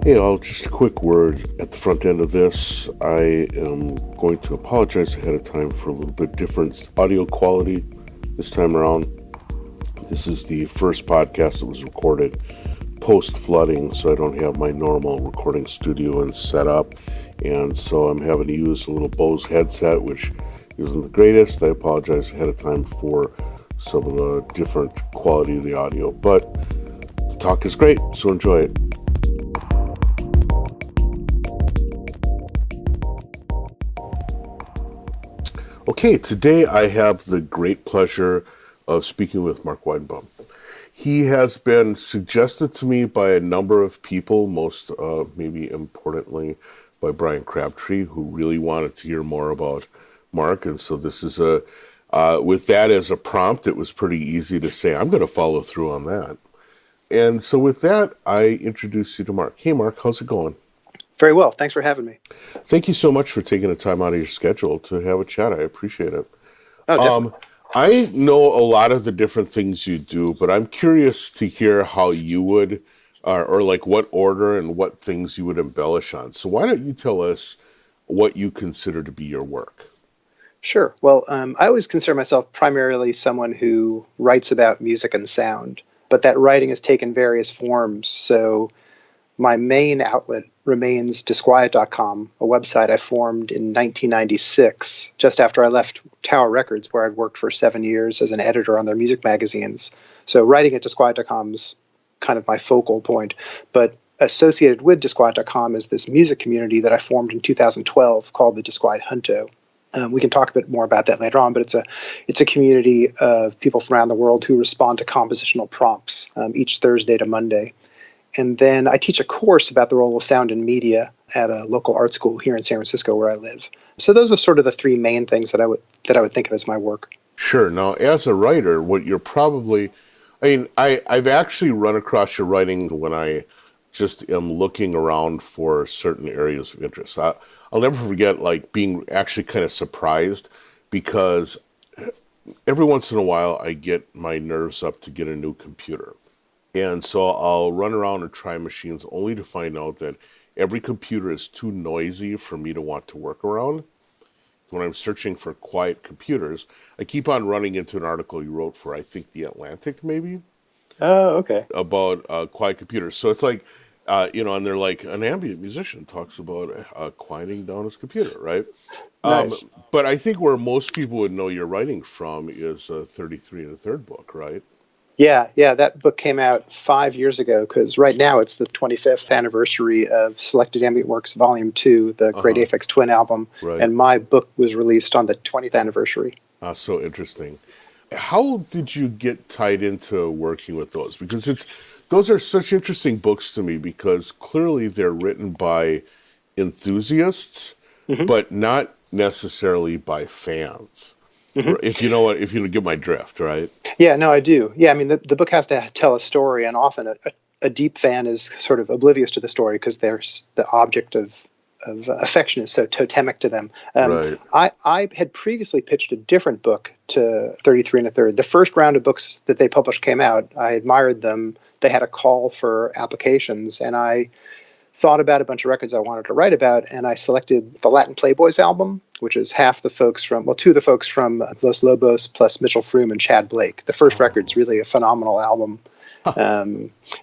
Hey, just a quick word at the front end of this. I am going to apologize ahead of time for a little bit different audio quality this time around. This is the first podcast that was recorded post-flooding, so I don't have my normal recording studio and setup. And so I'm having to use a little Bose headset, which isn't the greatest. I apologize ahead of time for some of the different quality of the audio, but the talk is great, so enjoy it. Okay, today I have the great pleasure of speaking with Marc Weidenbaum. He has been suggested to me by a number of people, most maybe importantly by Brian Crabtree, who really wanted to hear more about Marc. And so this is with that as a prompt, it was pretty easy to say, I'm going to follow through on that. And so with that, I introduce you to Marc. Hey, Marc, how's it going? Very well. Thanks for having me. Thank you so much for taking the time out of your schedule to have a chat. I appreciate it. Oh, definitely. I know a lot of the different things you do, but I'm curious to hear how you would, or like what order and what things you would embellish on. So why don't you tell us what you consider to be your work? Sure. Well, I always consider myself primarily someone who writes about music and sound, but that writing has taken various forms. So my main outlet remains disquiet.com, a website I formed in 1996, just after I left Tower Records, where I'd worked for 7 years as an editor on their music magazines. So writing at disquiet.com is kind of my focal point. But associated with disquiet.com is this music community that I formed in 2012 called the Disquiet Junto. We can talk a bit more about that later on, but it's a community of people from around the world who respond to compositional prompts each Thursday to Monday. And then I teach a course about the role of sound in media at a local art school here in San Francisco where I live. So those are sort of the three main things that I would think of as my work. Sure. Now, as a writer, what you're probably, I've actually run across your writing when I just am looking around for certain areas of interest. I'll never forget like being actually kind of surprised because every once in a while I get my nerves up to get a new computer. And so I'll run around and try machines only to find out that every computer is too noisy for me to want to work around. When I'm searching for quiet computers, I keep on running into an article you wrote for, I think, The Atlantic, maybe? Oh, okay. About quiet computers. So it's like, and they're like, an ambient musician talks about quieting down his computer, right? Nice. But I think where most people would know you're writing from is 33 and a third book, right? Yeah, that book came out 5 years ago because right now it's the 25th anniversary of Selected Ambient Works Volume 2, the Great Aphex Twin album, right. And my book was released on the 20th anniversary. So interesting. How did you get tied into working with those? Because those are such interesting books to me because clearly they're written by enthusiasts, but not necessarily by fans. If you get my drift, right? Yeah, no, I do. Yeah, I mean, the book has to tell a story, and often a deep fan is sort of oblivious to the story because there's the object of affection is so totemic to them. Right. I had previously pitched a different book to 33 and a third. The first round of books that they published came out. I admired them. They had a call for applications, and I thought about a bunch of records I wanted to write about, and I selected the Latin Playboys album, which is two of the folks from Los Lobos plus Mitchell Froom and Chad Blake. The first record's really a phenomenal album.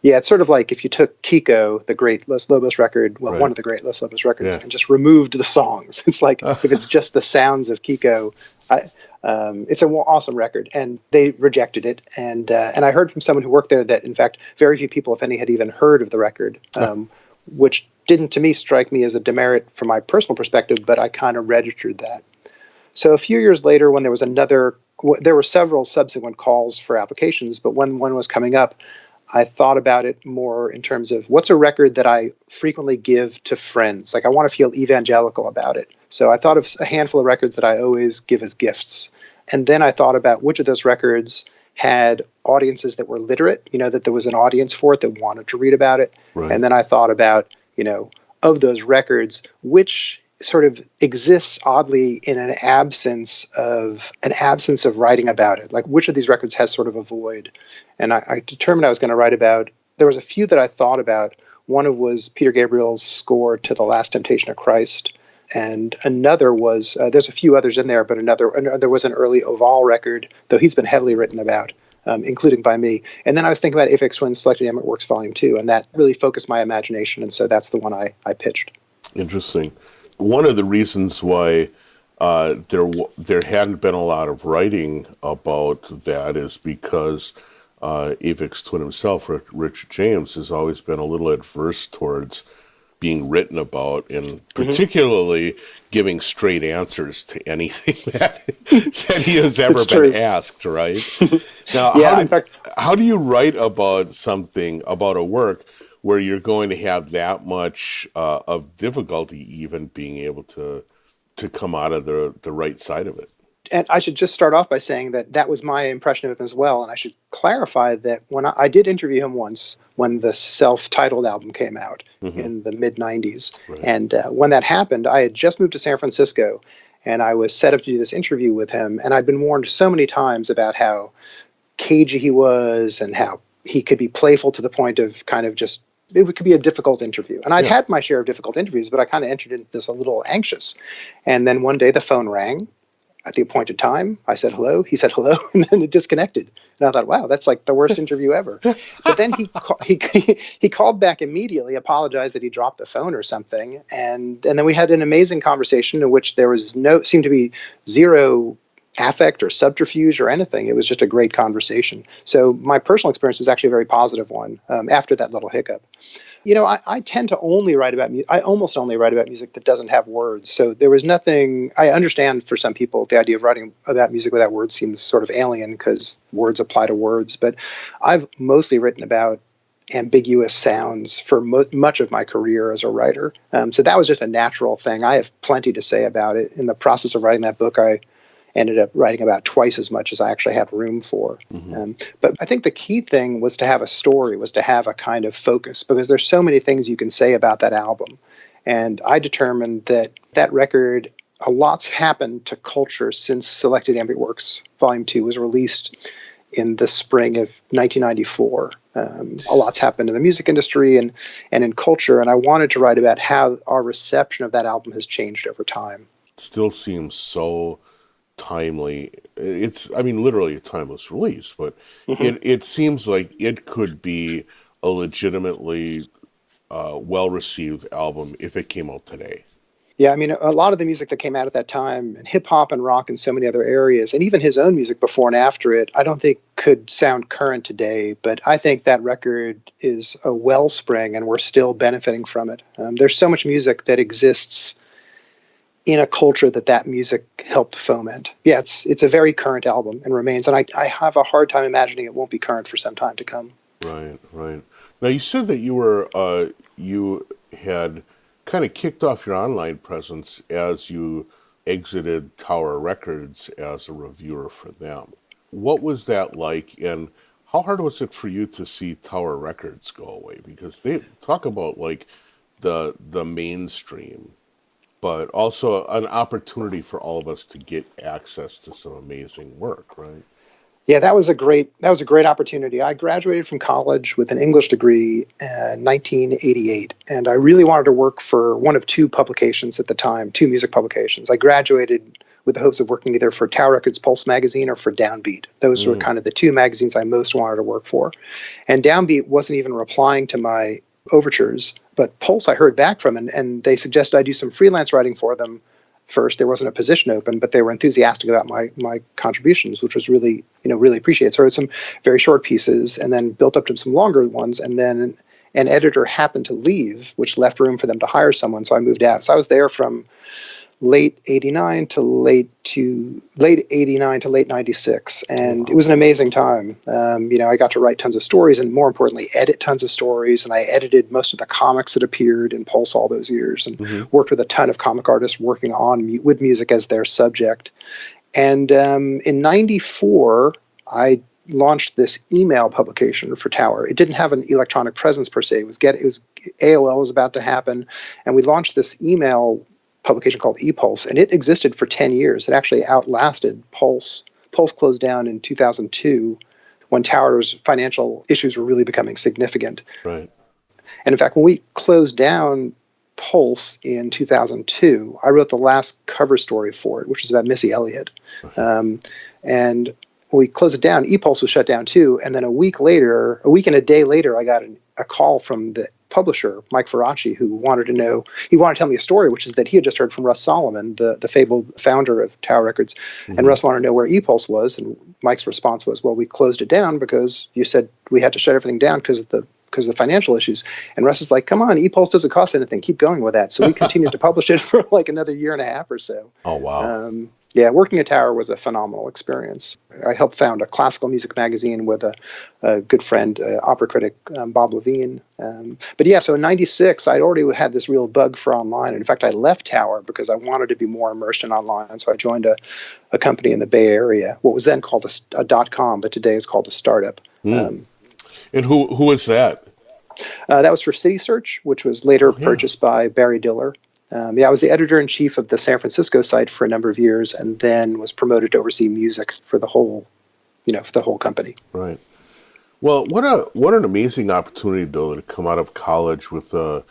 It's sort of like if you took Kiko, the great Los Lobos record, right. One of the great Los Lobos records, and just removed the songs. It's like if it's just the sounds of Kiko, it's an awesome record. And they rejected it. And I heard from someone who worked there that, in fact, very few people, if any, had even heard of the record, which didn't, to me, strike me as a demerit from my personal perspective, but I kind of registered that. So a few years later, when there were several subsequent calls for applications, but when one was coming up, I thought about it more in terms of what's a record that I frequently give to friends. Like I want to feel evangelical about it. So I thought of a handful of records that I always give as gifts. And then I thought about which of those records had audiences that were literate, that there was an audience for it that wanted to read about it. Right. And then I thought about, of those records, which sort of exists oddly in an absence of writing about it. Like which of these records has sort of a void? And I determined I was going to write about, there was a few that I thought about One was Peter Gabriel's score to The Last Temptation of Christ. And another was, there's a few others in there, but there was an early Oval record, though he's been heavily written about, including by me. And then I was thinking about Aphex Twin's Selected Ambient Works Volume 2, and that really focused my imagination, and so that's the one I pitched. Interesting. One of the reasons why there hadn't been a lot of writing about that is because Aphex Twin himself, Richard James, has always been a little adverse towards being written about, and particularly giving straight answers to anything that he has ever been asked, right? Now, how do you write about something, about a work, where you're going to have that much of difficulty even being able to come out of the right side of it? And I should just start off by saying that was my impression of him as well. And I should clarify that when I did interview him once when the self-titled album came out in the mid-90s. Right. And when that happened, I had just moved to San Francisco, and I was set up to do this interview with him. And I'd been warned so many times about how cagey he was and how he could be playful to the point of kind of just, it could be a difficult interview. And I'd had my share of difficult interviews, but I kind of entered into this a little anxious. And then one day the phone rang at the appointed time. I said hello. He said hello, and then it disconnected. And I thought, wow, that's like the worst interview ever. But then he called back immediately, apologized that he dropped the phone or something, and then we had an amazing conversation in which there was seemed to be zero affect or subterfuge or anything. It was just a great conversation. So my personal experience was actually a very positive one after that little hiccup. You know, I tend to only write about music. I almost only write about music that doesn't have words. So there was nothing. I understand for some people the idea of writing about music without words seems sort of alien because words apply to words. But I've mostly written about ambiguous sounds for much of my career as a writer. So that was just a natural thing. I have plenty to say about it. In the process of writing that book, I ended up writing about twice as much as I actually had room for. But I think the key thing was to have a story, was to have a kind of focus, because there's so many things you can say about that album. And I determined that record, a lot's happened to culture since Selected Ambient Works Volume 2 was released in the spring of 1994. A lot's happened in the music industry and in culture, and I wanted to write about how our reception of that album has changed over time. It still seems so timely. It's, I mean, literally a timeless release, but it seems like it could be a legitimately well-received album if it came out today. Yeah, I mean, a lot of the music that came out at that time, and hip-hop and rock and so many other areas, and even his own music before and after it, I don't think could sound current today, but I think that record is a wellspring, and we're still benefiting from it. There's so much music that exists in a culture that music helped foment. Yeah, it's a very current album and remains, and I have a hard time imagining it won't be current for some time to come. Right. Now, you said that you had kind of kicked off your online presence as you exited Tower Records as a reviewer for them. What was that like, and how hard was it for you to see Tower Records go away? Because they talk about like the mainstream, but also an opportunity for all of us to get access to some amazing work, right? Yeah, that was a great opportunity. I graduated from college with an English degree in 1988, and I really wanted to work for one of two publications at the time, two music publications. I graduated with the hopes of working either for Tower Records Pulse magazine or for Downbeat. Those were kind of the two magazines I most wanted to work for. And Downbeat wasn't even replying to my overtures, but Pulse I heard back from, and they suggested I do some freelance writing for them. First, there wasn't a position open, but they were enthusiastic about my contributions, which was really appreciated. So I wrote some very short pieces and then built up to some longer ones. And then an editor happened to leave, which left room for them to hire someone. So I moved out. So I was there from late 89 to late 89 to late 96. And it was an amazing time. I got to write tons of stories and, more importantly, edit tons of stories. And I edited most of the comics that appeared in Pulse all those years, and worked with a ton of comic artists working on with music as their subject. And in 94, I launched this email publication for Tower. It didn't have an electronic presence per se. It was AOL was about to happen. And we launched this email publication called ePulse, and it existed for 10 years. It actually outlasted Pulse. Pulse closed down in 2002 when Tower's financial issues were really becoming significant. Right. And in fact, when we closed down Pulse in 2002, I wrote the last cover story for it, which was about Missy Elliott. And when we closed it down, ePulse was shut down too. And then a week and a day later, I got a call from the publisher, Mike Ferracci, who wanted to tell me a story, which is that he had just heard from Russ Solomon, the fabled founder of Tower Records. And Russ wanted to know where ePulse was. And Mike's response was, well, we closed it down because you said we had to shut everything down because of the financial issues. And Russ is like, come on, ePulse doesn't cost anything. Keep going with that. So we continued to publish it for like another year and a half or so. Oh, wow. Yeah, working at Tower was a phenomenal experience. I helped found a classical music magazine with a good friend, opera critic Bob Levine. But yeah, so in '96, I'd already had this real bug for online. And in fact, I left Tower because I wanted to be more immersed in online. So I joined a company in the Bay Area, what was then called a .com, but today is called a startup. And who was that? That was for City Search, which was later purchased by Barry Diller. I was the editor-in-chief of the San Francisco site for a number of years, and then was promoted to oversee music for the whole company. Right. Well, what an amazing opportunity, though, to come out of college with a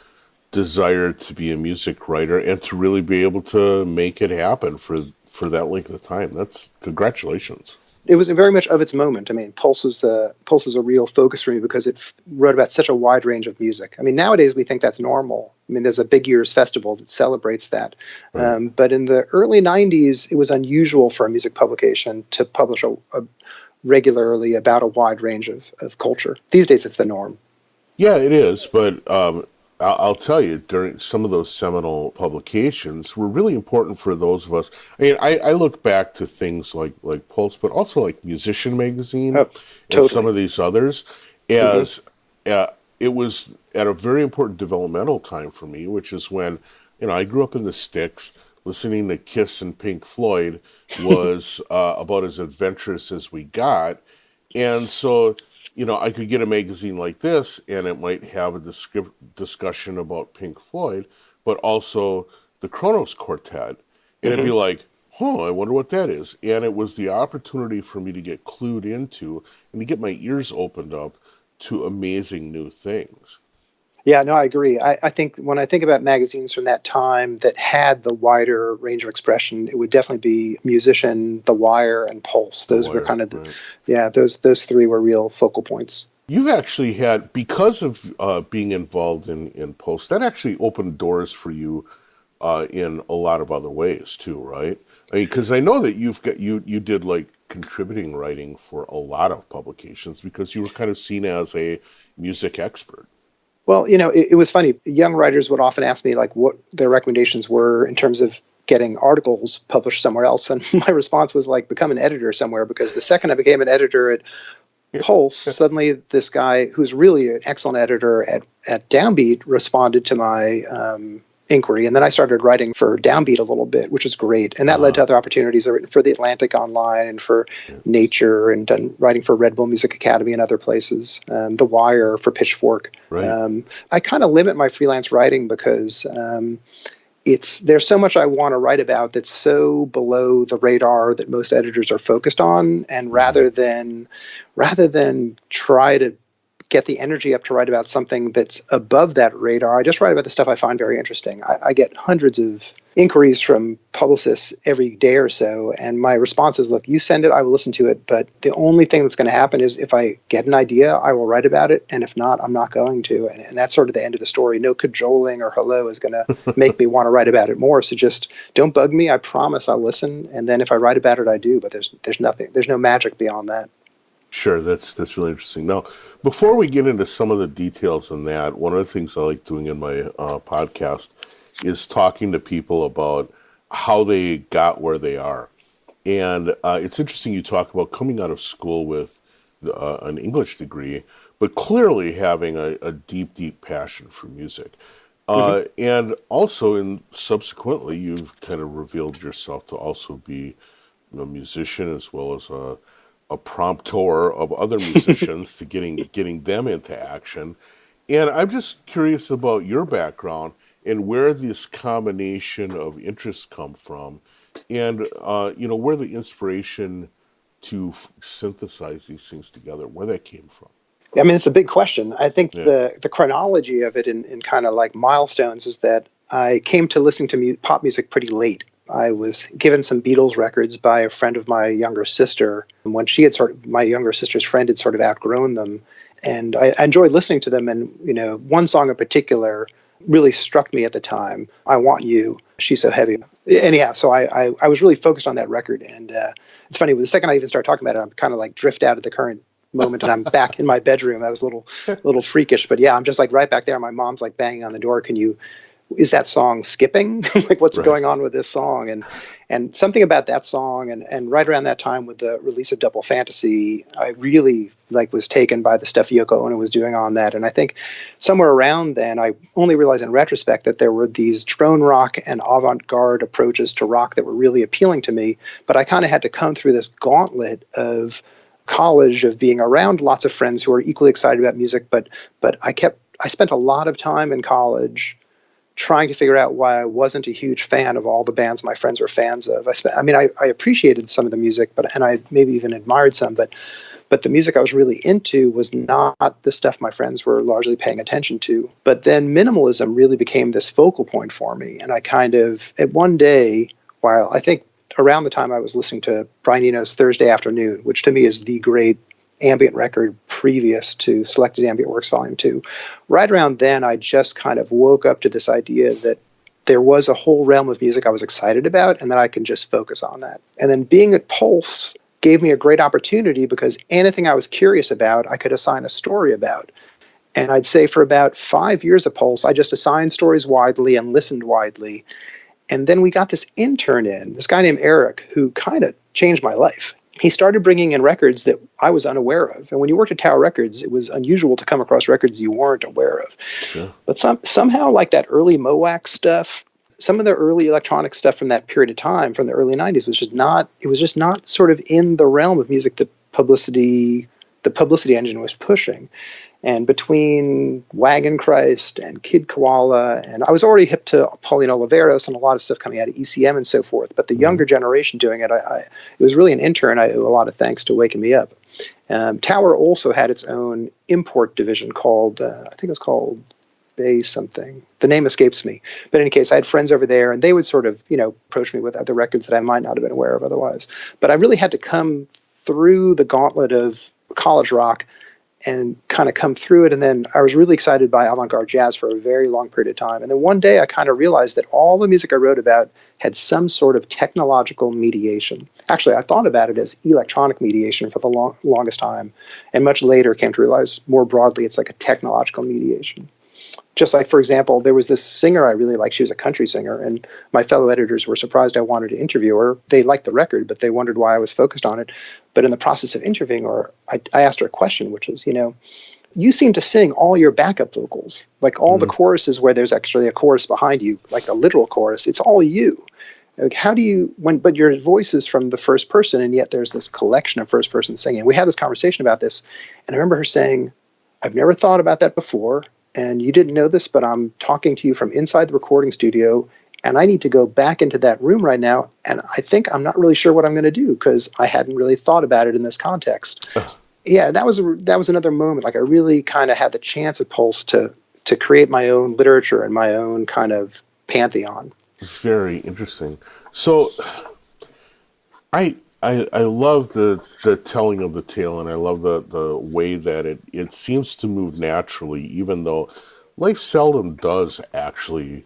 desire to be a music writer and to really be able to make it happen for that length of time. That's congratulations. It was very much of its moment. I mean, Pulse was a real focus for me because it wrote about such a wide range of music. I mean, nowadays we think that's normal. I mean, there's a Big Ears festival that celebrates that. Right. But in the early '90s, it was unusual for a music publication to publish regularly about a wide range of culture. These days, it's the norm. Yeah, it is. But I'll tell you, during some of those seminal publications were really important for those of us. I mean, I look back to things like Pulse, but also like Musician Magazine and some of these others, as it was at a very important developmental time for me, which is when, I grew up in the sticks. Listening to Kiss and Pink Floyd was about as adventurous as we got. And so, I could get a magazine like this, and it might have a discussion about Pink Floyd, but also the Kronos Quartet. And it'd be like, I wonder what that is. And it was the opportunity for me to get clued into and to get my ears opened up to amazing new things. Yeah, no, I agree. I think when I think about magazines from that time that had the wider range of expression, it would definitely be Musician, The Wire, and Pulse. Those were kind of those three were real focal points. You've actually had, because of being involved in Pulse, that actually opened doors for you in a lot of other ways too, right? I mean, because I know that you did like contributing writing for a lot of publications because you were kind of seen as a music expert. Well, it was funny. Young writers would often ask me like what their recommendations were in terms of getting articles published somewhere else. And my response was like, become an editor somewhere, because the second I became an editor at Pulse, suddenly this guy who's really an excellent editor at Downbeat responded to my inquiry. And then I started writing for Downbeat a little bit, which was great. And that led to other opportunities. I've written for The Atlantic Online and for Nature, and done writing for Red Bull Music Academy and other places. The Wire for Pitchfork. Right. I kind of limit my freelance writing because there's so much I want to write about that's so below the radar that most editors are focused on. And rather than try to get the energy up to write about something that's above that radar, I just write about the stuff I find very interesting. I get hundreds of inquiries from publicists every day or so, and my response is, look, you send it, I will listen to it, but the only thing that's going to happen is if I get an idea, I will write about it, and if not, I'm not going to. And that's sort of the end of the story. No cajoling or hello is going to make me want to write about it more, so just don't bug me. I promise I'll listen, and then if I write about it, I do, but there's no magic beyond that. Sure, that's really interesting. Now, before we get into some of the details on that, one of the things I like doing in my podcast is talking to people about how they got where they are. And it's interesting you talk about coming out of school with an English degree, but clearly having a deep, deep passion for music. And also, subsequently, you've kind of revealed yourself to also be a musician as well as a prompter of other musicians to getting them into action. And I'm just curious about your background and where this combination of interests come from, and where the inspiration to synthesize these things together, where that came from. I mean, it's a big question. I think Yeah. the chronology of it in kind of like milestones is that I came to listening to pop music pretty late. I was given some Beatles records by a friend of my younger sister when she had my younger sister's friend had sort of outgrown them. And I enjoyed listening to them. And, one song in particular really struck me at the time. I Want You, She's So Heavy. Anyhow, so I was really focused on that record. And it's funny, the second I even start talking about it, I'm kind of like drift out of the current moment and I'm back in my bedroom. I was a little freakish, but yeah, I'm just like right back there. My mom's like banging on the door. Is that song skipping? Like what's Right. going on with this song? And something about that song and right around that time with the release of Double Fantasy, I really like was taken by the stuff Yoko Ono was doing on that. And I think somewhere around then I only realized in retrospect that there were these drone rock and avant-garde approaches to rock that were really appealing to me. But I kind of had to come through this gauntlet of college, of being around lots of friends who are equally excited about music, but I spent a lot of time in college trying to figure out why I wasn't a huge fan of all the bands my friends were fans of. I appreciated some of the music, and I maybe even admired some, but the music I was really into was not the stuff my friends were largely paying attention to. But then minimalism really became this focal point for me, and I kind of at one day, while I think around the time I was listening to Brian Eno's Thursday Afternoon, which to me is the great ambient record previous to Selected Ambient Works Volume 2. Right around then, I just kind of woke up to this idea that there was a whole realm of music I was excited about and that I can just focus on that. And then being at Pulse gave me a great opportunity because anything I was curious about, I could assign a story about. And I'd say for about 5 years at Pulse, I just assigned stories widely and listened widely. And then we got this intern in, this guy named Eric, who kind of changed my life. He started bringing in records that I was unaware of. And when you worked at Tower Records, it was unusual to come across records you weren't aware of. Sure. But somehow, like that early MOAC stuff, some of the early electronic stuff from that period of time, from the early 90s, was just not sort of in the realm of music that the publicity engine was pushing. And between Wagon Christ and Kid Koala, and I was already hip to Pauline Oliveros and a lot of stuff coming out of ECM and so forth, but the younger generation doing it, it was really an intern. I owe a lot of thanks to waking me up. Tower also had its own import division called, I think it was called Bay something. The name escapes me. But in any case, I had friends over there, and they would sort of, approach me with other records that I might not have been aware of otherwise. But I really had to come through the gauntlet of college rock and kind of come through it. And then I was really excited by avant-garde jazz for a very long period of time. And then one day I kind of realized that all the music I wrote about had some sort of technological mediation. Actually, I thought about it as electronic mediation for the longest time, and much later came to realize more broadly it's like a technological mediation. Just like, for example, there was this singer I really liked. She was a country singer, and my fellow editors were surprised I wanted to interview her. They liked the record, but they wondered why I was focused on it. But in the process of interviewing her, I asked her a question, which was, you seem to sing all your backup vocals, like all the choruses where there's actually a chorus behind you, like a literal chorus. It's all you. Like, how do you, but your voice is from the first person, and yet there's this collection of first person singing. We had this conversation about this, and I remember her saying, I've never thought about that before. And you didn't know this, but I'm talking to you from inside the recording studio, and I need to go back into that room right now. And I think I'm not really sure what I'm going to do because I hadn't really thought about it in this context. Yeah, that was another moment. Like I really kind of had the chance at Pulse to create my own literature and my own kind of pantheon. Very interesting. So, I love the telling of the tale, and I love the way that it seems to move naturally, even though life seldom does actually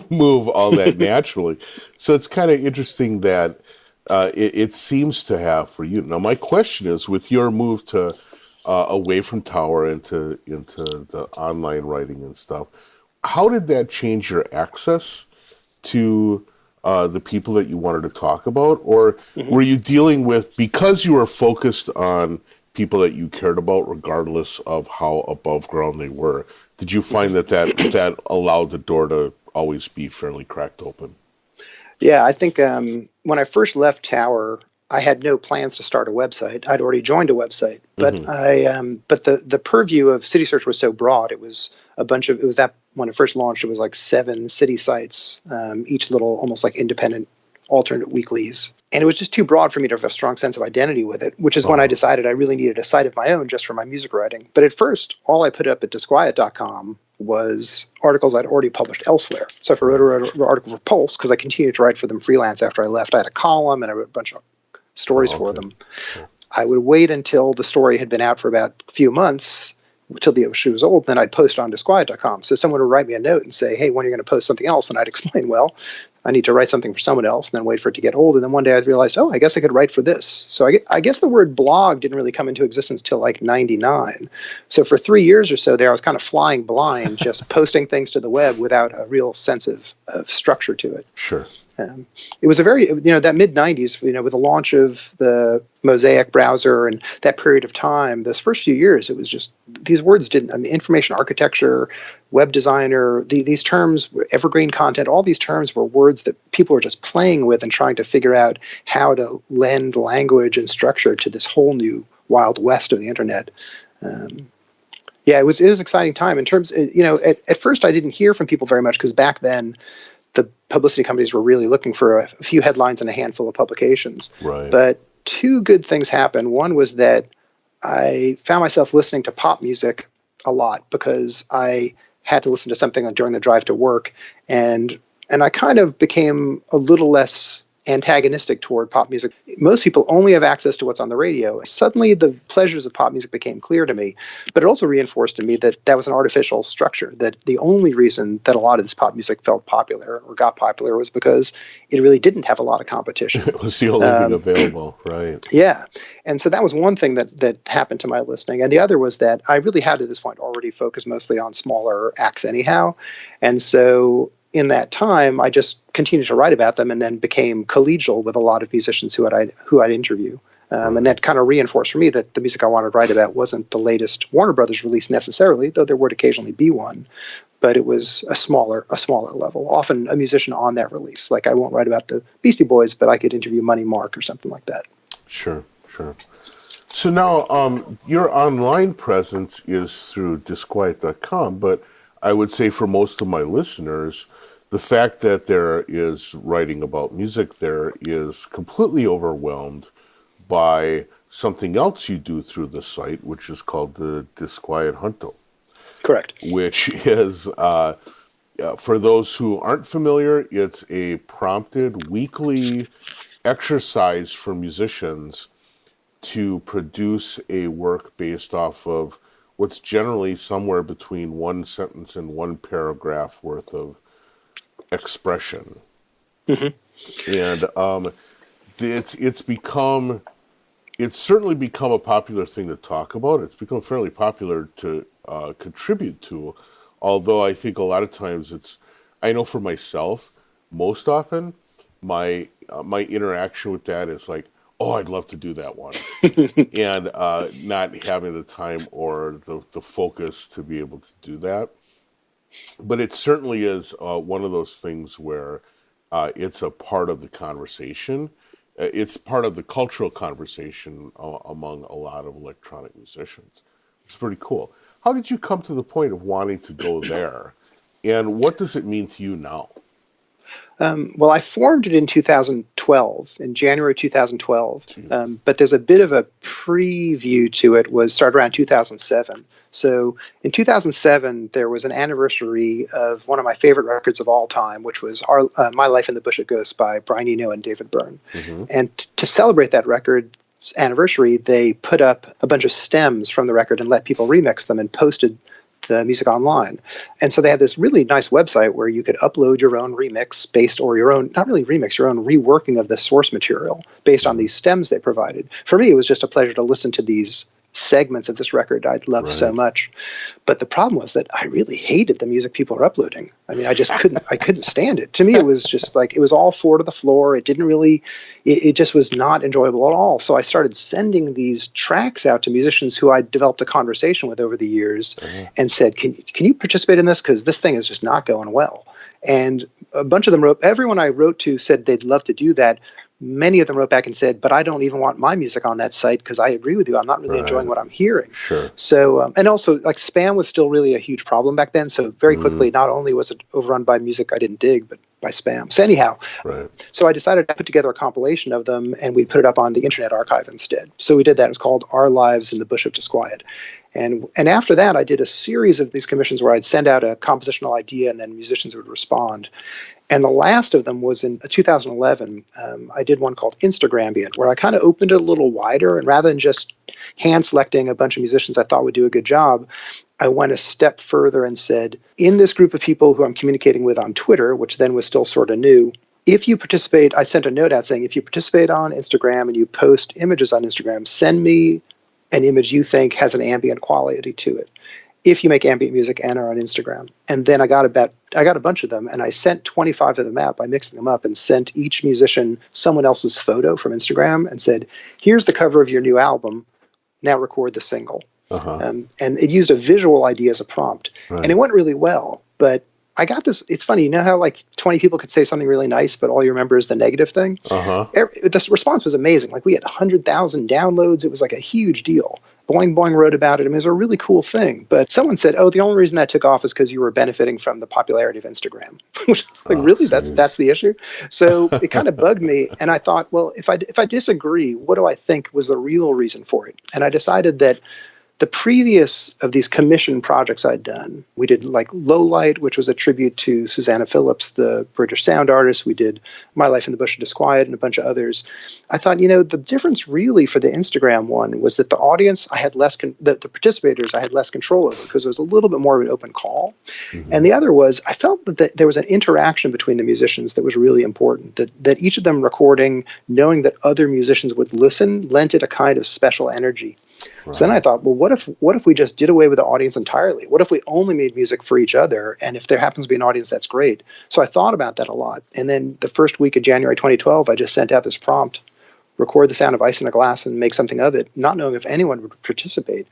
move all that naturally. So it's kind of interesting that it seems to have for you. Now, my question is, with your move to away from Tower into the online writing and stuff, how did that change your access to the people that you wanted to talk about? Or were you dealing with, because you were focused on people that you cared about regardless of how above ground they were, did you find that allowed the door to always be fairly cracked open? Yeah, I think when I first left Tower, I had no plans to start a website. I'd already joined a website, but but the purview of City Search was so broad. It was that when it first launched, it was like 7 city sites, each little almost like independent alternate weeklies. And it was just too broad for me to have a strong sense of identity with it, which is when I decided I really needed a site of my own just for my music writing. But at first, all I put up at disquiet.com was articles I'd already published elsewhere. So if I wrote an article for Pulse, because I continued to write for them freelance after I left, I had a column and I wrote a bunch of stories for them. Sure. I would wait until the story had been out for about a few months, until the issue was old, then I'd post on disquiet.com. So someone would write me a note and say, hey, when are you going to post something else? And I'd explain, well, I need to write something for someone else, and then wait for it to get old. And then one day I realized, I guess I could write for this. So I guess the word blog didn't really come into existence till like 99. So for 3 years or so there, I was kind of flying blind, just posting things to the web without a real sense of structure to it. Sure. It was a very, that mid-90s, with the launch of the Mosaic browser and that period of time, those first few years, it was just, these words information architecture, web designer, these terms, evergreen content, all these terms were words that people were just playing with and trying to figure out how to lend language and structure to this whole new wild west of the internet. It was an exciting time in terms, at first I didn't hear from people very much because back then, the publicity companies were really looking for a few headlines and a handful of publications. Right. But two good things happened. One was that I found myself listening to pop music a lot because I had to listen to something during the drive to work. And I kind of became a little less antagonistic toward pop music. Most people only have access to what's on the radio. Suddenly the pleasures of pop music became clear to me, but it also reinforced to me that that was an artificial structure, that the only reason that a lot of this pop music felt popular or got popular was because it really didn't have a lot of competition. It was the only thing available, right? Yeah. And so that was one thing that happened to my listening. And the other was that I really had at this point already focused mostly on smaller acts anyhow. And so in that time, I just continued to write about them and then became collegial with a lot of musicians who I'd interview. And that kind of reinforced for me that the music I wanted to write about wasn't the latest Warner Brothers release necessarily, though there would occasionally be one, but it was a smaller level, often a musician on that release. Like I won't write about the Beastie Boys, but I could interview Money Mark or something like that. Sure. So now your online presence is through disquiet.com, but I would say for most of my listeners, the fact that there is writing about music there is completely overwhelmed by something else you do through the site, which is called the Disquiet Junto. Correct. Which is, for those who aren't familiar, it's a prompted weekly exercise for musicians to produce a work based off of what's generally somewhere between one sentence and one paragraph worth of expression. Mm-hmm. And it's certainly become a popular thing to talk about. It's become fairly popular to contribute to, although I think a lot of times I know for myself, most often, my interaction with that is like, oh, I'd love to do that one. And not having the time or the focus to be able to do that. But it certainly is one of those things where it's a part of the conversation. It's part of the cultural conversation among a lot of electronic musicians. It's pretty cool. How did you come to the point of wanting to go there? And what does it mean to you now? Well, I formed it in 2012, in January 2012, but there's a bit of a preview to it, was started around 2007. So in 2007, there was an anniversary of one of my favorite records of all time, which was My Life in the Bush of Ghosts by Brian Eno and David Byrne. Mm-hmm. And to celebrate that record's anniversary, they put up a bunch of stems from the record and let people remix them and posted the music online. And so they had this really nice website where you could upload your own remix or your own, not really remix, your own reworking of the source material based on these stems they provided. For me, it was just a pleasure to listen to these segments of this record I'd loved so much. But the problem was that I really hated the music people were uploading. I mean, I couldn't stand it. To me, it was just like, it was all four to the floor. It didn't really, it just was not enjoyable at all. So I started sending these tracks out to musicians who I developed a conversation with over the years and said, can you participate in this? Because this thing is just not going well. And a bunch of them everyone I wrote to said they'd love to do that. Many of them wrote back and said, but I don't even want my music on that site because I agree with you. I'm not really enjoying what I'm hearing. Sure. So, and also, like, spam was still really a huge problem back then. So very quickly, not only was it overrun by music I didn't dig, but by spam. So anyhow, Right. so I decided to put together a compilation of them, and we'd put it up on the Internet Archive instead. So we did that. It was called Our Lives in the Bush of Disquiet. And after that, I did a series of these commissions where I'd send out a compositional idea, and then musicians would respond. And the last of them was in 2011. I did one called Instagrambient, where I kind of opened it a little wider. And rather than just hand selecting a bunch of musicians I thought would do a good job, I went a step further and said, in this group of people who I'm communicating with on Twitter, which then was still sort of new, if you participate, I sent a note out saying, if you participate on Instagram and you post images on Instagram, send me an image you think has an ambient quality to it. If you make ambient music and are on Instagram. And then I got a bunch of them, and I sent 25 of them out by mixing them up and sent each musician someone else's photo from Instagram and said, here's the cover of your new album. Now record the single. Uh-huh. And it used a visual idea as a prompt. Right. And it went really well. But I got this. It's funny, you know how like 20 people could say something really nice, but all you remember is the negative thing? Uh-huh. The response was amazing. Like we had 100,000 downloads. It was like a huge deal. Boing Boing wrote about it. I mean, it was a really cool thing. But someone said, oh, the only reason that took off is because you were benefiting from the popularity of Instagram. Which was like, really? That's the issue? So it kind of bugged me. And I thought, well, if I disagree, what do I think was the real reason for it? And I decided that the previous of these commission projects I'd done, we did like Low Light, which was a tribute to Susanna Phillips, the British sound artist. We did My Life in the Bush of Disquiet and a bunch of others. I thought, the difference really for the Instagram one was that the audience, I had less, the participators, I had less control over because it was a little bit more of an open call. Mm-hmm. And the other was, I felt that there was an interaction between the musicians that was really important, that each of them recording, knowing that other musicians would listen, lent it a kind of special energy. Right. So then I thought, well, what if we just did away with the audience entirely? What if we only made music for each other? And if there happens to be an audience, that's great. So I thought about that a lot. And then the first week of January 2012, I just sent out this prompt, record the sound of ice in a glass and make something of it, not knowing if anyone would participate.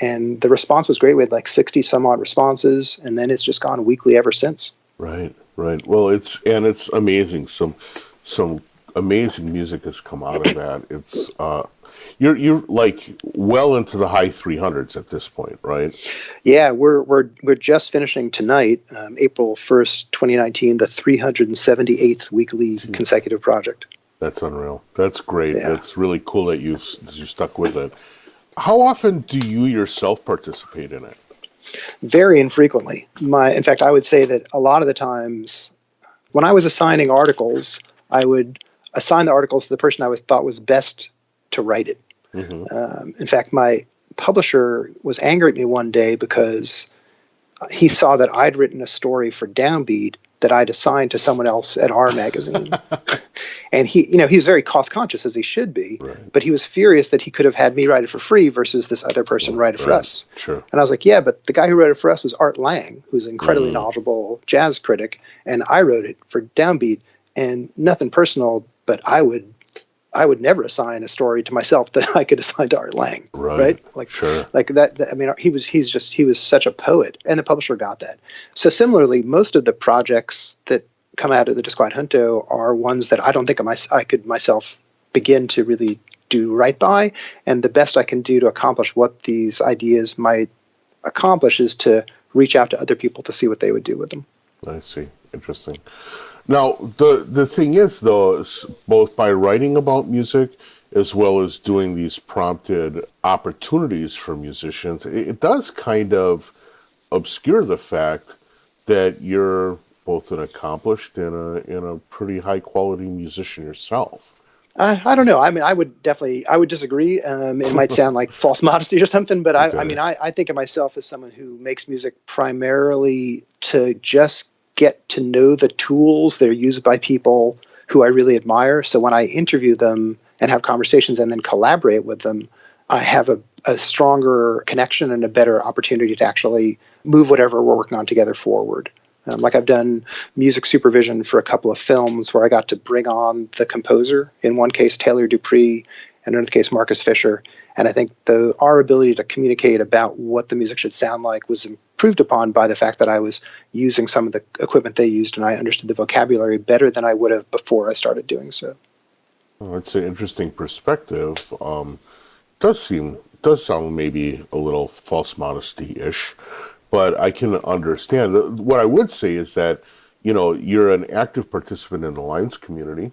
And the response was great. We had like 60 some odd responses. And then it's just gone weekly ever since. Right. Well, it's amazing. Some amazing music has come out of that. It's, You're like well into the high 300s at this point, right? Yeah, we're just finishing tonight, April 1st, 2019, the 378th weekly consecutive project. That's unreal. That's great. Yeah. It's really cool that you stuck with it. How often do you yourself participate in it? Very infrequently. In fact, I would say that a lot of the times when I was assigning articles, I would assign the articles to the person I thought was best to write it. Mm-hmm. In fact, my publisher was angry at me one day because he saw that I'd written a story for Downbeat that I'd assigned to someone else at our magazine. And he was very cost conscious, as he should be, right. But he was furious that he could have had me write it for free versus this other person write it for us. Sure. And I was like, yeah, but the guy who wrote it for us was Art Lang, who's an incredibly knowledgeable jazz critic, and I wrote it for Downbeat, and nothing personal, but I would never assign a story to myself that I could assign to Art Lang, right? Like, sure. Like that. I mean, he was such a poet, and the publisher got that. So similarly, most of the projects that come out of the Disquiet Junto are ones that I don't think I could myself begin to really do right by, and the best I can do to accomplish what these ideas might accomplish is to reach out to other people to see what they would do with them. I see. Interesting. Now, the thing is, though, both by writing about music as well as doing these prompted opportunities for musicians, it does kind of obscure the fact that you're both an accomplished and a pretty high-quality musician yourself. I don't know. I mean, I would disagree. It might sound like false modesty or something, but okay. I think of myself as someone who makes music primarily to just get to know the tools that are used by people who I really admire. So when I interview them and have conversations and then collaborate with them, I have a stronger connection and a better opportunity to actually move whatever we're working on together forward. Like I've done music supervision for a couple of films where I got to bring on the composer, in one case Taylor Dupree, and in another case Marcus Fisher. And I think our ability to communicate about what the music should sound like was improved upon by the fact that I was using some of the equipment they used, and I understood the vocabulary better than I would have before I started doing so. Well, it's an interesting perspective. Does sound maybe a little false modesty-ish, but I can understand. What I would say is that you're an active participant in the Lines community,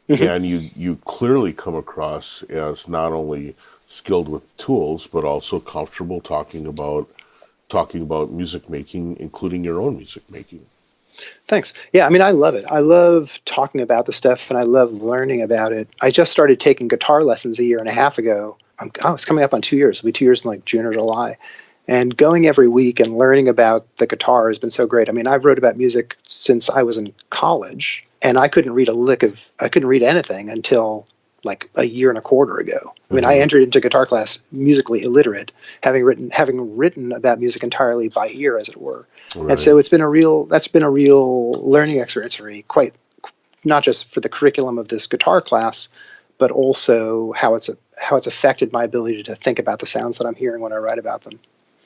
Hmm. and you clearly come across as not only skilled with tools, but also comfortable talking about music making, including your own music making. Thanks. Yeah, I mean, I love it. I love talking about the stuff and I love learning about it. I just started taking guitar lessons a year and a half ago. It's coming up on 2 years. It'll be 2 years in like June or July. And going every week and learning about the guitar has been so great. I mean, I've wrote about music since I was in college, and I couldn't read anything until like a year and a quarter ago. I mean, I Hmm. entered into guitar class musically illiterate, having written about music entirely by ear, as it were. And Right. so that's been a real learning experience for me, quite not just for the curriculum of this guitar class, but also how it's affected my ability to think about the sounds that I'm hearing when I write about them.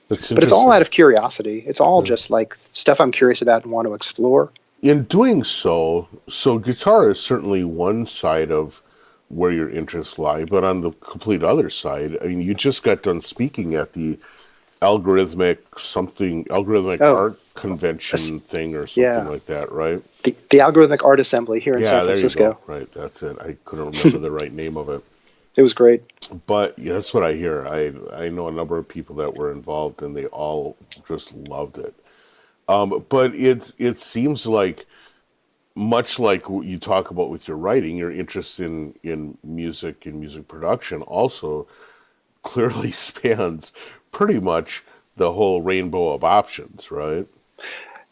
That's But it's all out interesting. of curiosity. It's all Yeah. just like stuff I'm curious about and want to explore. In doing so guitar is certainly one side of where your interests lie, but on the complete other side, I mean, you just got done speaking at the algorithmic Oh, art convention thing or something yeah. like that, right? The Algorithmic Art Assembly here in San Yeah, there you go. Francisco. Right, that's it. I couldn't remember the right name of it. It was great. But yeah, that's what I hear. I know a number of people that were involved and they all just loved it. But it seems like much like what you talk about with your writing, your interest in music and music production also clearly spans pretty much the whole rainbow of options, right?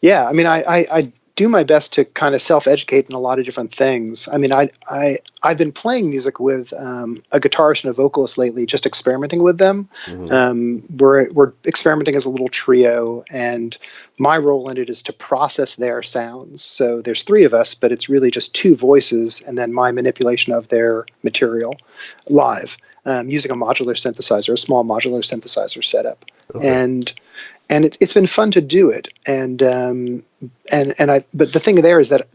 Yeah, I mean, I do my best to kind of self-educate in a lot of different things. I mean, I've been playing music with a guitarist and a vocalist lately, just experimenting with them. Hmm. We're experimenting as a little trio, and my role in it is to process their sounds. So there's three of us, but it's really just two voices, and then my manipulation of their material live using a modular synthesizer, a small modular synthesizer setup, Okay. and it's been fun to do it. And I but the thing there is that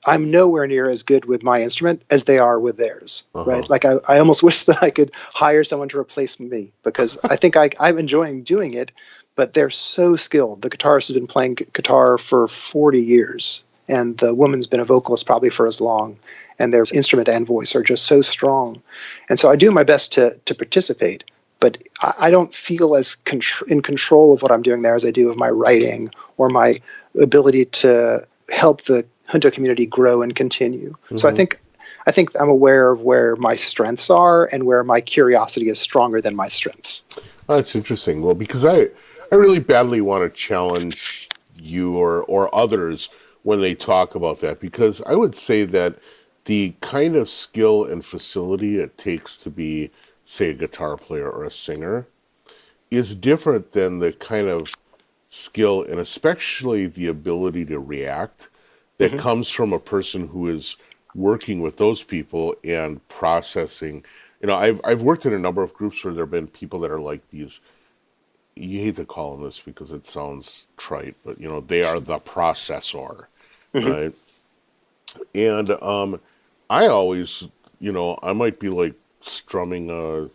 I'm nowhere near as good with my instrument as they are with theirs. Uh-huh. Right? Like I almost wish that I could hire someone to replace me because I think I'm enjoying doing it, but they're so skilled. The guitarist has been playing guitar for 40 years, and the woman's been a vocalist probably for as long. And their instrument and voice are just so strong. And so I do my best to participate, but I don't feel as in control of what I'm doing there as I do of my writing or my ability to help the Junto community grow and continue. So Hmm. I think I'm aware of where my strengths are and where my curiosity is stronger than my strengths. Oh, that's interesting. Well, because I really badly want to challenge you or others when they talk about that, because I would say that the kind of skill and facility it takes to be, say, a guitar player or a singer is different than the kind of skill and especially the ability to react that Hmm. comes from a person who is working with those people and processing. I've worked in a number of groups where there have been people that are like these. You hate to call them this because it sounds trite, but they are the processor, Hmm. right? And I always, I might be like strumming a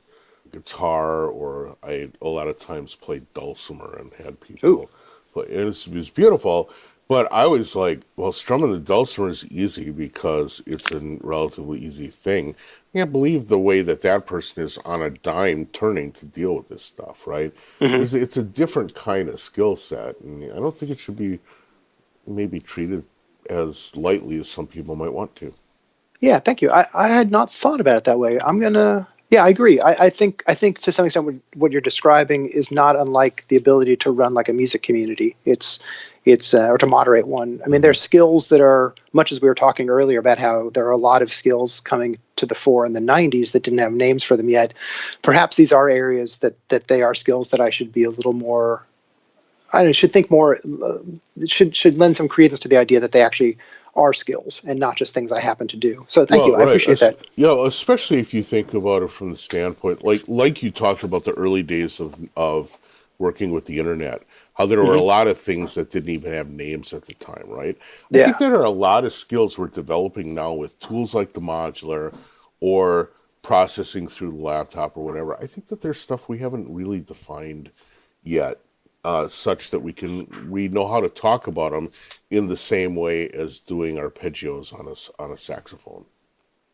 guitar, or I a lot of times played dulcimer and had Ooh. people play. And it was beautiful, but I was like, well, strumming the dulcimer is easy because it's a relatively easy thing. I can't believe the way that person is on a dime turning to deal with this stuff, right? Hmm. It's a different kind of skill set, and I don't think it should be maybe treated as lightly as some people might want to. Yeah, thank you. I had not thought about it that way. I'm gonna. Yeah, I agree. I think to some extent what you're describing is not unlike the ability to run like a music community. It's or to moderate one. I mean, Hmm. there's skills that are much as we were talking earlier about how there are a lot of skills coming to the fore in the 90s that didn't have names for them yet. Perhaps these are areas that they are skills that I should be a little more. I don't know, should think more. Should lend some credence to the idea that they actually are skills and not just things I happen to do. So thank Well, you. I right. appreciate that. Especially if you think about it from the standpoint, like you talked about the early days of working with the internet, how there were a Hmm. lot of things that didn't even have names at the time, right? I think Yeah. there are a lot of skills we're developing now with tools like the modular or processing through the laptop or whatever. I think that there's stuff we haven't really defined yet. such that we know how to talk about them in the same way as doing arpeggios on a saxophone.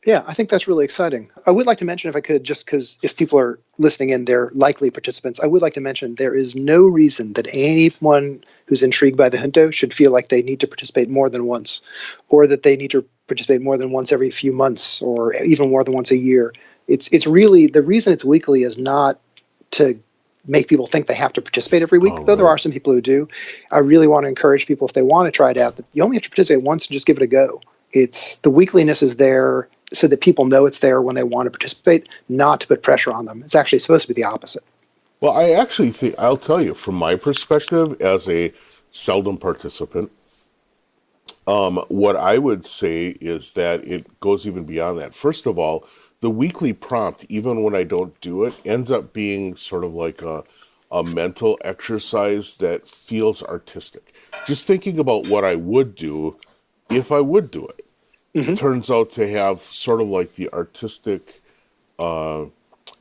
Yeah, I think that's really exciting. I would like to mention, if I could, just because if people are listening in, they're likely participants, I would like to mention there is no reason that anyone who's intrigued by the Junto should feel like they need to participate more than once, or that they need to participate more than once every few months, or even more than once a year. It's really, the reason it's weekly is not to make people think they have to participate every week, Oh, though there right. are some people who do. I really want to encourage people, if they want to try it out, that you only have to participate once and just give it a go. It's the weekliness is there so that people know it's there when they want to participate, not to put pressure on them. It's actually supposed to be the opposite. Well, I actually think, I'll tell you, from my perspective as a seldom participant, what I would say is that it goes even beyond that. First of all, the weekly prompt, even when I don't do it, ends up being sort of like a mental exercise that feels artistic. Just thinking about what I would do if I would do it. It Hmm. turns out to have sort of like the artistic, uh,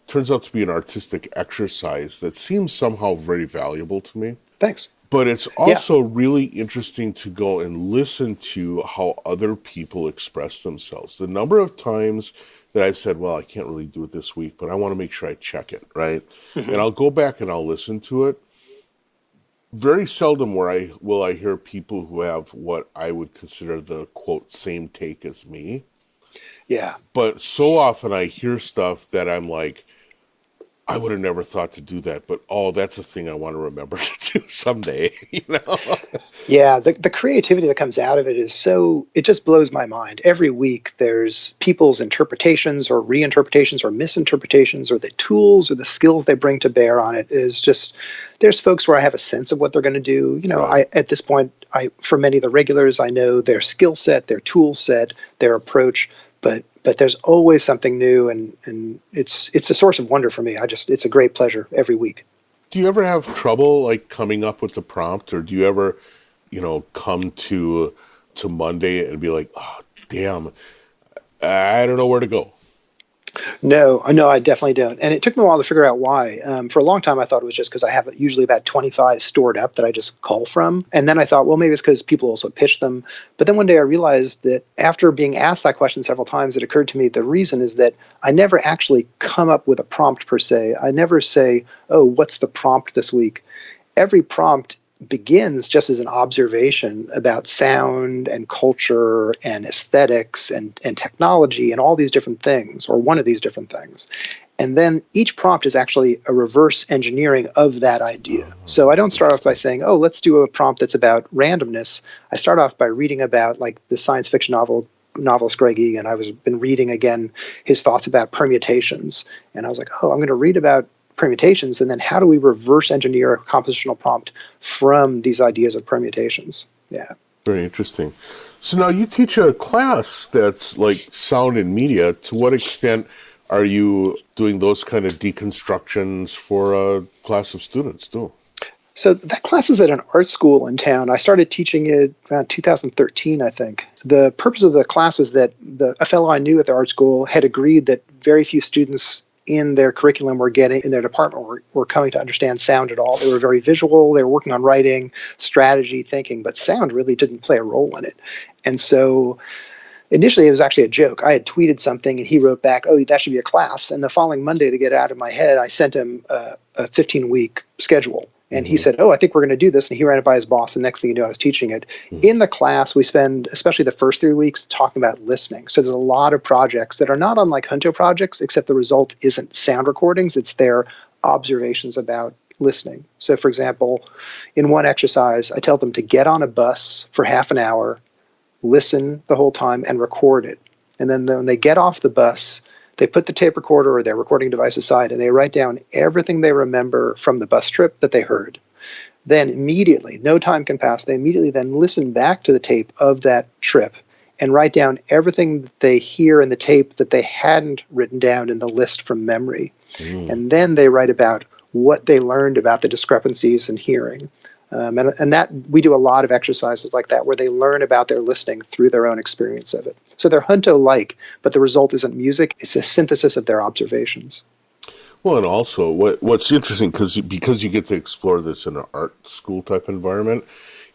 turns out to be an artistic exercise that seems somehow very valuable to me. Thanks. But it's Yeah. also really interesting to go and listen to how other people express themselves. The number of times that I've said, well, I can't really do it this week, but I want to make sure I check it, right? And Hmm. I'll go back and I'll listen to it. Very seldom I hear people who have what I would consider the quote same take as me. Yeah. But so often I hear stuff that I'm like, I would have never thought to do that, but oh, that's a thing I want to remember to do someday, you know? Yeah, the creativity that comes out of it is so, it just blows my mind. Every week there's people's interpretations or reinterpretations or misinterpretations, or the tools or the skills they bring to bear on it is just, there's folks where I have a sense of what they're going to do. Right. I at this point, for many of the regulars, I know their skill set, their tool set, their approach, but there's always something new, and it's a source of wonder for me. It's a great pleasure every week. Do you ever have trouble like coming up with the prompt, or do you ever, come to Monday and be like, oh, damn, I don't know where to go. No, no, I definitely don't. And it took me a while to figure out why. For a long time, I thought it was just because I have usually about 25 stored up that I just call from. And then I thought, well, maybe it's because people also pitch them. But then one day I realized that after being asked that question several times, it occurred to me the reason is that I never actually come up with a prompt per se. I never say, oh, what's the prompt this week? Every prompt begins just as an observation about sound and culture and aesthetics and technology and all these different things, or one of these different things. And then each prompt is actually a reverse engineering of that idea. So I don't start off by Interesting. saying, oh, let's do a prompt that's about randomness. I start off by reading about like the science fiction novelist Greg Egan. Been reading again his thoughts about permutations. And I was like, oh, I'm going to read about permutations, and then how do we reverse engineer a compositional prompt from these ideas of permutations? Yeah. Very interesting. So now you teach a class that's like sound and media. To what extent are you doing those kind of deconstructions for a class of students too? So that class is at an art school in town. I started teaching it around 2013, I think. The purpose of the class was that a fellow I knew at the art school had agreed that very few students in their curriculum were getting in their department were coming to understand sound at all. They were very visual. They were working on writing, strategy, thinking, but sound really didn't play a role in it. And so initially it was actually a joke. I had tweeted something and he wrote back, oh, that should be a class. And the following Monday, to get it out of my head, I sent him a 15-week schedule. And he Hmm. said, oh, I think we're going to do this. And he ran it by his boss. The next thing you know, I was teaching it. In the class, we spend, especially the first 3 weeks, talking about listening. So there's a lot of projects that are not unlike Junto projects, except the result isn't sound recordings. It's their observations about listening. So, for example, in one exercise, I tell them to get on a bus for half an hour, listen the whole time, and record it. And then when they get off the bus, they put the tape recorder or their recording device aside and they write down everything they remember from the bus trip that they heard. Then immediately, no time can pass, they immediately then listen back to the tape of that trip and write down everything that they hear in the tape that they hadn't written down in the list from memory. Mm. And then they write about what they learned about the discrepancies in hearing. And that we do a lot of exercises like that where they learn about their listening through their own experience of it. So they're Junto-like, but the result isn't music. It's a synthesis of their observations. Well, and also what's interesting because you get to explore this in an art school type environment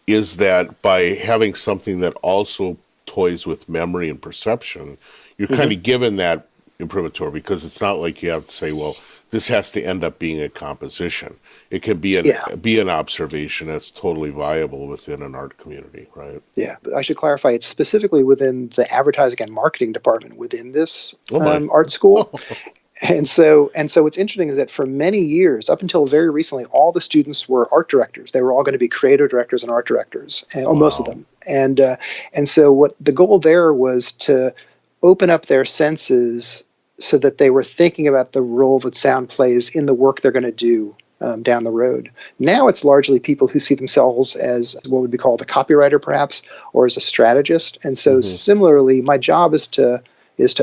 is that by having something that also toys with memory and perception, you're kind Hmm. of given that imprimatur because it's not like you have to say, well, this has to end up being a composition. It can Yeah. be an observation that's totally viable within an art community, right? Yeah, I should clarify. It's specifically within the advertising and marketing department within this Oh my. art school. And so what's interesting is that for many years, up until very recently, all the students were art directors. They were all going to be creative directors and art directors, or most of Wow. them. And so what the goal there was to open up their senses so that they were thinking about the role that sound plays in the work they're going to do down the road. Now it's largely people who see themselves as what would be called a copywriter, perhaps, or as a strategist. And so Hmm. similarly, my job is to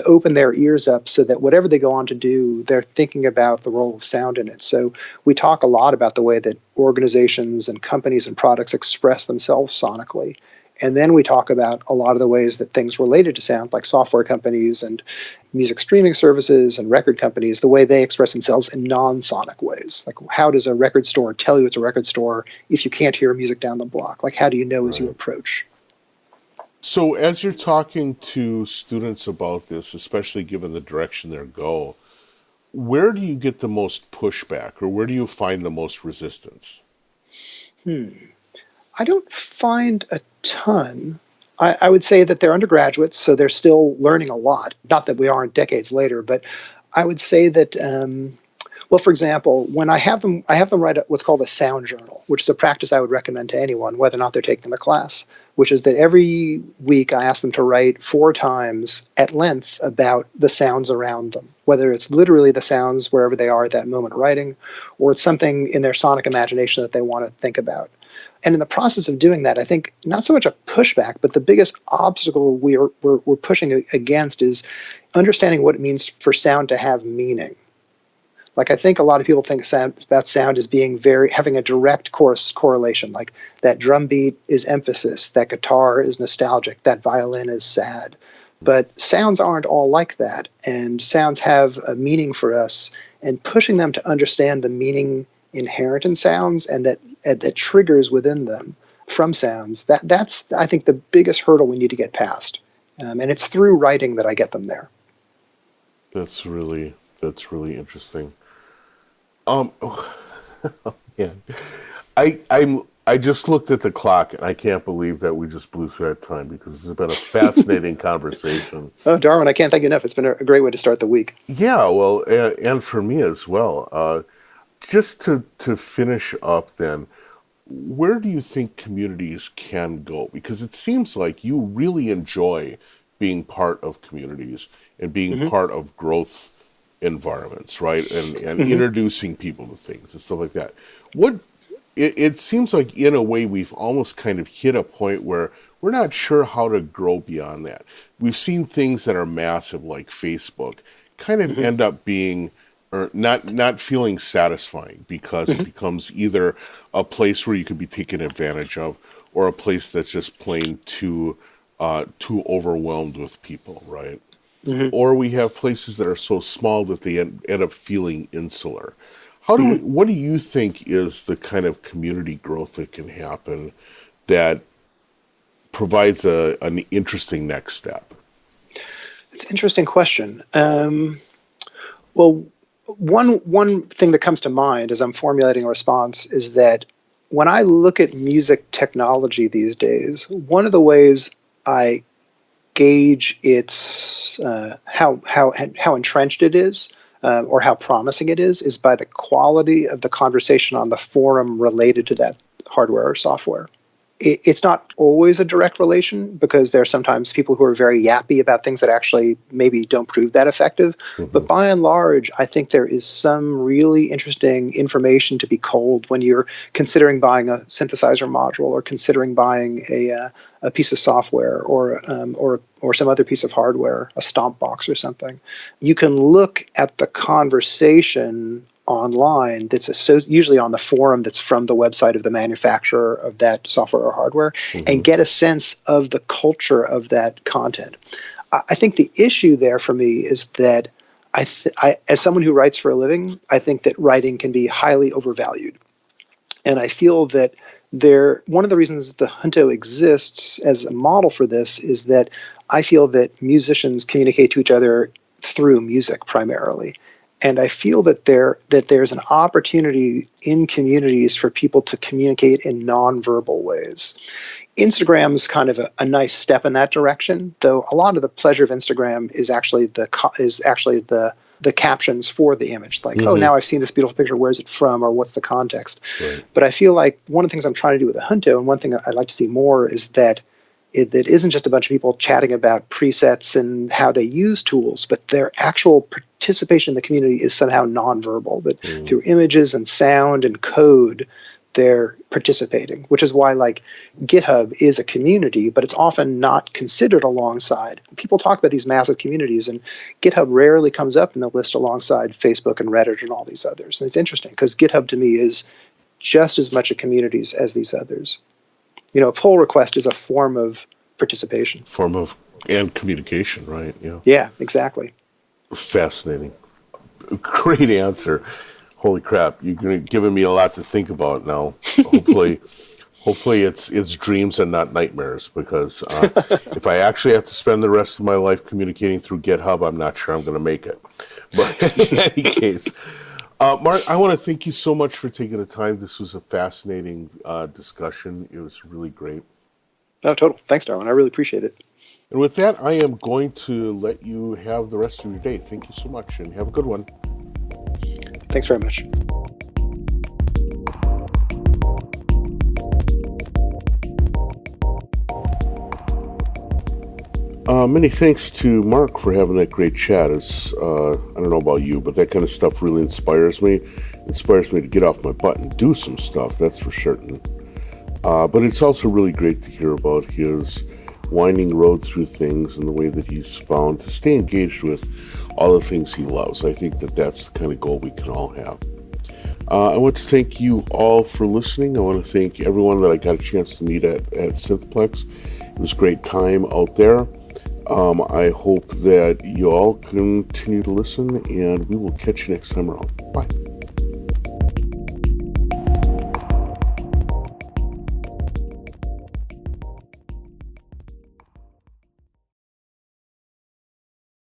open their ears up so that whatever they go on to do, they're thinking about the role of sound in it. So we talk a lot about the way that organizations and companies and products express themselves sonically. And then we talk about a lot of the ways that things related to sound, like software companies and music streaming services and record companies, the way they express themselves in non-sonic ways. Like, how does a record store tell you it's a record store if you can't hear music down the block? Like, how do you know as you Right. approach? So as you're talking to students about this, especially given the direction they go, where do you get the most pushback or where do you find the most resistance? Hmm. I don't find a ton. I would say that they're undergraduates, so they're still learning a lot. Not that we aren't decades later, but I would say that, well, for example, when I have them write what's called a sound journal, which is a practice I would recommend to anyone, whether or not they're taking the class, which is that every week I ask them to write 4 times at length about the sounds around them, whether it's literally the sounds wherever they are at that moment writing, or it's something in their sonic imagination that they want to think about. And in the process of doing that, I think not so much a pushback, but the biggest obstacle we're pushing against is understanding what it means for sound to have meaning. Like, I think a lot of people think about sound as being having a direct correlation. Like, that drum beat is emphasis, that guitar is nostalgic, that violin is sad. But sounds aren't all like that, and sounds have a meaning for us. And pushing them to understand the meaning inherent in sounds and that triggers within them from sounds, that's I think the biggest hurdle we need to get past. And it's through writing that I get them there. That's really interesting. Um, yeah, I just looked at the clock and I can't believe that we just blew through that time because it's been a fascinating conversation. Oh, Darwin, I can't thank you enough. It's been a great way to start the week. Yeah, well, and for me as well. Just to finish up, then, where do you think communities can go? Because it seems like you really enjoy being part of communities and being Hmm. part of growth environments, right? And Hmm. introducing people to things and stuff like that. What it seems like in a way we've almost kind of hit a point where we're not sure how to grow beyond that. We've seen things that are massive like Facebook kind of Hmm. end up being or not feeling satisfying because it Hmm. becomes either a place where you could be taken advantage of or a place that's just plain too overwhelmed with people, right? Hmm. Or we have places that are so small that they end up feeling insular. What do you think is the kind of community growth that can happen that provides an interesting next step? It's an interesting question. Well, one thing that comes to mind as I'm formulating a response is that when I look at music technology these days, one of the ways I gauge its how entrenched it is, or how promising it is by the quality of the conversation on the forum related to that hardware or software. It's not always a direct relation because there are sometimes people who are very yappy about things that actually maybe don't prove that effective. Hmm. But by and large, I think there is some really interesting information to be culled when you're considering buying a synthesizer module or considering buying a piece of software or some other piece of hardware, a stomp box or something. You can look at the conversation online that's usually on the forum that's from the website of the manufacturer of that software or hardware, Hmm. and get a sense of the culture of that content. I think the issue there for me is that as someone who writes for a living, I think that writing can be highly overvalued. And I feel that one of the reasons the Junto exists as a model for this is that I feel that musicians communicate to each other through music primarily. And I feel that there's an opportunity in communities for people to communicate in nonverbal ways. Instagram's kind of a nice step in that direction, though a lot of the pleasure of Instagram is actually the captions for the image, like, oh, now I've seen this beautiful picture, where's it from, or what's the context? Right. But I feel like one of the things I'm trying to do with the Junto, and one thing I'd like to see more, is that it isn't just a bunch of people chatting about presets and how they use tools, but their actual participation in the community is somehow nonverbal, that through images and sound and code, they're participating, which is why like GitHub is a community, but it's often not considered alongside. People talk about these massive communities, and GitHub rarely comes up in the list alongside Facebook and Reddit and all these others. And it's interesting because GitHub to me is just as much a community as these others. A pull request is a form of participation. And communication, right? Yeah. Yeah, exactly. Fascinating. Great answer. Holy crap! You're giving me a lot to think about now. Hopefully it's dreams and not nightmares. Because if I actually have to spend the rest of my life communicating through GitHub, I'm not sure I'm going to make it. But in any case, Mark, I want to thank you so much for taking the time. This was a fascinating discussion. It was really great. No, total. Thanks, Darwin. I really appreciate it. And with that, I am going to let you have the rest of your day. Thank you so much, and have a good one. Thanks very much. Many thanks to Mark for having that great chat. I don't know about you, but that kind of stuff really inspires me. It inspires me to get off my butt and do some stuff, that's for certain. But it's also really great to hear about his winding road through things and the way that he's found to stay engaged with all the things he loves. I think that's the kind of goal we can all have. I want to thank you all for listening. I want to thank everyone that I got a chance to meet at Synthplex. It was a great time out there. I hope that you all continue to listen, and we will catch you next time around. Bye.